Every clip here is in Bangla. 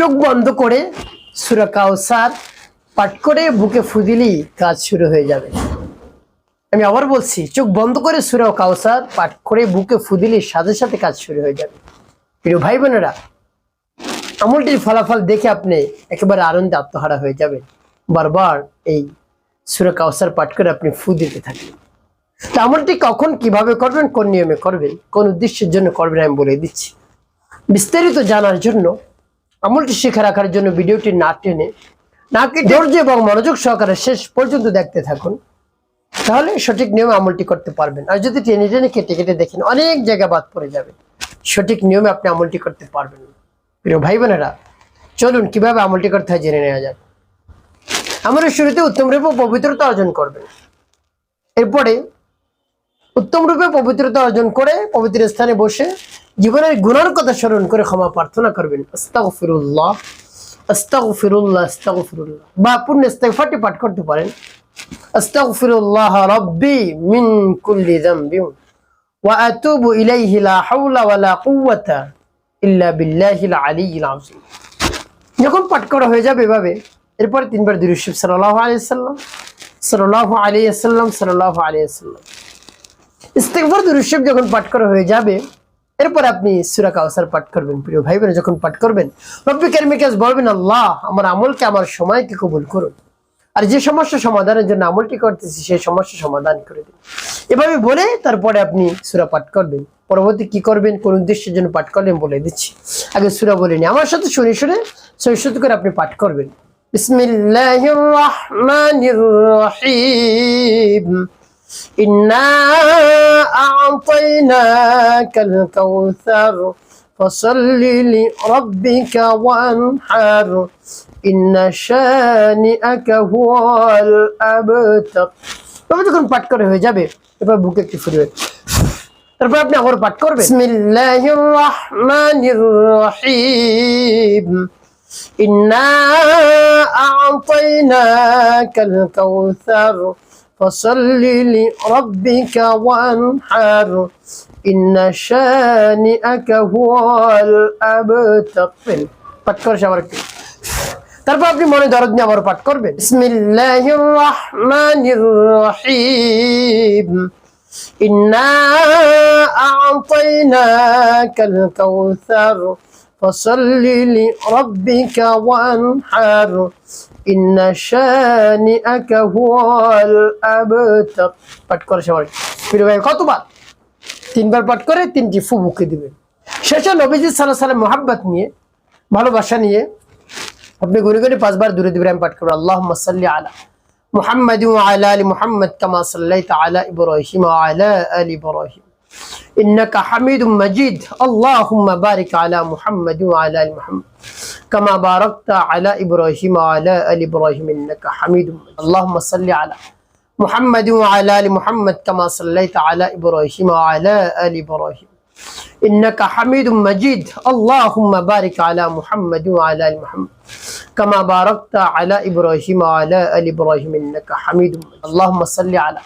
চোখ বন্ধ করে সূরা কাউসার পাঠ করে বুকে ফু দিলেই কাজ শুরু হয়ে যাবে। আমি আবার বলছি, চোখ বন্ধ করে সূরা কাউসার পাঠ করে বুকে ফু দিলেই সাথে সাথে কাজ শুরু হয়ে যাবে। প্রিয় ভাই বোনেরা, আমলটির ফলাফল দেখে আপনি একেবারে আনন্দে আত্মহারা হয়ে যাবেন। বারবার এই সূরা কাউসার পাঠ করে আপনি ফু দিতে থাকবেন। তা আমলটি কখন কিভাবে করবেন, কোন নিয়মে করবেন, কোন উদ্দেশ্যের জন্য করবেন আমি বলে দিচ্ছি। বিস্তারিত জানার জন্য, আমলটি শিখে রাখার জন্য ভিডিওটি না টেনে ধৈর্য এবং মনোযোগ সহকারে শেষ পর্যন্ত দেখতে থাকুন, তাহলে সঠিক নিয়মে আমলটি করতে পারবেন। আর যদি টেনে টেনে কেটে কেটে দেখেন, অনেক জায়গা বাদ পড়ে যাবে, সঠিক নিয়মে আপনি আমলটি করতে পারবেন না। প্রিয় ভাই বোনেরা, চলুন কিভাবে আমলটি করতে হয় জেনে নেওয়া যাক। আমলের শুরুতে উত্তম রূপে পবিত্রতা অর্জন করবেন। এরপরে উত্তম রূপে পবিত্রতা অর্জন করে পবিত্র স্থানে বসে জীবনের গুনার কথা স্মরণ করে ক্ষমা প্রার্থনা করবেন। আস্তাগফিরুল্লাহ আস্তাগফিরুল্লাহ আস্তাগফিরুল্লাহ, বা পূর্ণ ইস্তিগফারটি পাঠ করতে পারেন। আস্তাগফিরুল্লাহ রাব্বি মিন কুল্লি যামবিন ওয়া আতুবু ইলাইহি লা হাওলা ওয়া লা কুওয়াতা ইল্লা বিল্লাহিল আলিয়্যিল আযীম। যখন পাঠ করা হয়ে যাবে এভাবে, এরপরে তিনবার দুরূদ শরীফ সাল্লাল্লাহু আলাইহি ওয়াসাল্লাম সাল্লাল্লাহু আলাইহি ওয়াসাল্লাম সাল্লাল্লাহু আলাইহি ওয়াসাল্লাম ইস্তিগফার দুরূদ শরীফ যখন পাঠ করা হয়ে যাবে, এরপর আপনি সূরা কাউসার পাঠ করবেন। প্রিয় ভাই বোনেরা, যখন পাঠ করবেন রব্বি কারীমের কাছে বলবেন, আল্লাহ আমার আমলকে, আমার সময়কে কবুল করুন, আর যে সমস্যা সমাধানের জন্য আমলটি করতেছি সেই সমস্যা সমাধান করে দিন। এভাবে বলে তারপরে আপনি সূরা পাঠ করবেন। পরবর্তী কি করবেন, কোন উদ্দেশ্যের জন্য পাঠ করবেন বলে দিচ্ছি। আগে সূরা বলে নি, আমার সাথে শুনে শুনে সহিষ্ণুতা করে আপনি পাঠ করবেন। বিসমিল্লাহির রাহমানির রাহিম ইন্না আ'তাইনাকাল কাউসার ফাসাল্লি লিরাব্বিকা ওয়ানহার ইন্না শানিআকা হুয়াল আবতার। তবে যখন পাঠ করে হয়ে যাবে, এবার বুকে একটু ফুরবেন। তারপর আপনি আবার পাঠ করবেন, বিসমিল্লাহির রাহমানির রাহিম ইন্না আ'তাইনাকাল কাউসার ফাসাল্লি লিরাব্বিকা ওয়ানহার ইন্না শানিআকা হুয়াল আবতার। পাঠ করে সবার একটু। তারপর আপনি মনে দরদ নিয়ে আবার পাঠ করবেন, বিসমিল্লাহির রাহমানির রাহিম ইন্না আ'তাইনাকাল কাউসার ফাসাল্লি লিরাব্বিকা ওয়ানহার ইন্না শানিআকা হুয়াল আবতার। পাঠ করে সবার। প্রিয় ভাই, কতবার? তিনবার পাঠ করে তিনটি ফু বুকে দিবেন। শেষে নবীজি সাল্লাল্লাহু আলাইহি ওয়াসাল্লাম মুহাব্বত নিয়ে, ভালোবাসা নিয়ে আপনি ঘুরে ঘুরে পাঁচবার দূরে দিবেন পাঠ করবেন। আল্লাহুম্মা সাল্লি আলা মুহাম্মাদ ওয়া আলা আলি মুহাম্মাদ কামা সাল্লাইতা আলা ইব্রাহিম ওয়া আলা আলি ইব্রাহিম ইন্নাকা হামিদুম মাজিদ। আল্লাহুম্মা বারিক আলা মুহাম্মাদ ওয়া আলা আলি মুহাম্মাদ কামা বারাকতা আলা ইব্রাহিম ওয়া আলা আলি ইব্রাহিম ইন্নাকা হামিদুম মাজিদ। আল্লাহুম্মা সাল্লি আলা মুহাম্মাদ ওয়া আলা আলি মুহাম্মাদ কামা সাল্লাইতা আলা ইব্রাহিম ওয়া আলা আলি ইব্রাহিম ইন্নাকা হামিদুম মাজিদ। আল্লাহুম্মা বারিক আলা মুহাম্মাদ ওয়া আলা আলি মুহাম্মাদ কামা বারাকতা আলা ইব্রাহিম ওয়া আলা আলি ইব্রাহিম ইন্নাকা হামিদুম মাজিদ। আল্লাহুম্মা সাল্লি আলা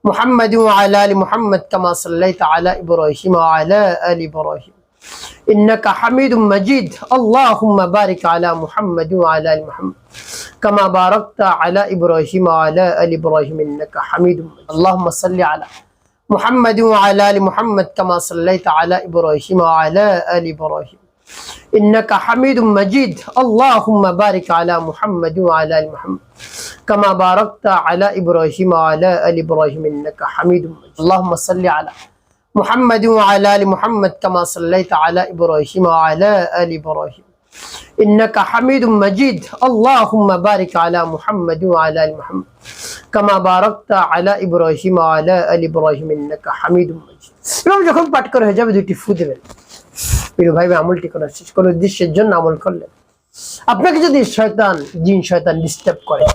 মুহাম্মাদ ওয়া আলা আলি মুহাম্মাদ কামা সাল্লাইতা আলা ইব্রাহিম ওয়া আলা আলি ইব্রাহিম ইন্নাকা হামিদুম মাজিদ। আল্লাহুম্মা বারিক আলা মুহাম্মাদ ওয়া আলা আলি মুহাম্মাদ কামা বারাকতা আলা ইব্রাহিম ওয়া আলা আলি ইব্রাহিম ইন্নাকা হামিদুম মাজিদ। আল্লাহুম্মা সাল্লি আলা মুহাম্মাদ ওয়া আলা আলি মুহাম্মাদ কামা সাল্লাইতা আলা ইব্রাহিম ওয়া আলা আলি ইব্রাহিম ইন্নাকা হামিদুম মাজিদ। আল্লাহুম্মা বারিক আলা মুহাম্মাদ ওয়া আলা আলি মুহাম্মাদ কামা বারাকতা আলা ইব্রাহিম ওয়া আলা আলি ইব্রাহিম ইন্নাকা হামিদুম মাজিদ। আল্লাহুম্মা সাল্লি আলা মুহাম্মাদ ওয়া আলা আলি মুহাম্মাদ কামা সাল্লাইতা আলা ইব্রাহিম ওয়া আলা আলি ইব্রাহিম ইন্নাকা হামিদুম মাজিদ। আল্লাহুম্মা বারিক আলা মুহাম্মাদ ওয়া আলা আলি মুহাম্মাদ কামা বারাকতা আলা ইব্রাহিম ওয়া আলা আলি ইব্রাহিম ইন্নাকা হামিদুম মাজিদ। এবং যখন পাঠ করা হয়ে যাবে, দুইটি ফু দেবেন। প্রিয় ভাই, আমলটি করার শেষ কোন উদ্দেশ্যের জন্য আমল করলেন। আপনাকে যদি শয়তান, জিন শয়তান ডিস্টার্ব করে,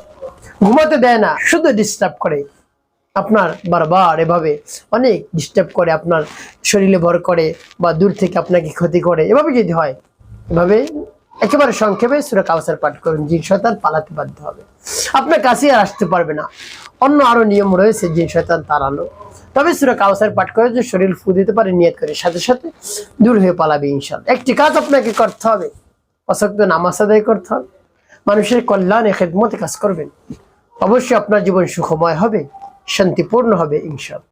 ঘুমাতে দেয় না, শুধু ডিস্টার্ব করে, আপনার বারবার এভাবে অনেক ডিস্টার্ব করে, আপনার শরীরে ভর করে বা দূর থেকে আপনাকে ক্ষতি করে, এভাবে যদি হয়, এভাবে একেবারে সংক্ষেপে সূরা কাউসার পাঠ করুন। জিন শয়তান পালাতে বাধ্য হবে, আপনার কাছে আর আসতে পারবে না। অন্য আরো নিয়ম রয়েছে জিন শয়তান তাড়ানো। তবে সূরা কাউসার পাঠ করে যে শরীর ফু দিতে পারে নিয়ত করে, সাথে সাথে দূর হয়ে পালাবে ইনশাআল্লাহ। একটি কাজ আপনাকে করতে হবে, পাঁচ ওয়াক্ত নামাজ আদায় করতে হবে, মানুষের কল্যাণে খেদমতে কাজ করবেন। অবশ্যই আপনার জীবন সুখময় হবে, শান্তিপূর্ণ হবে ইনশাআল্লাহ।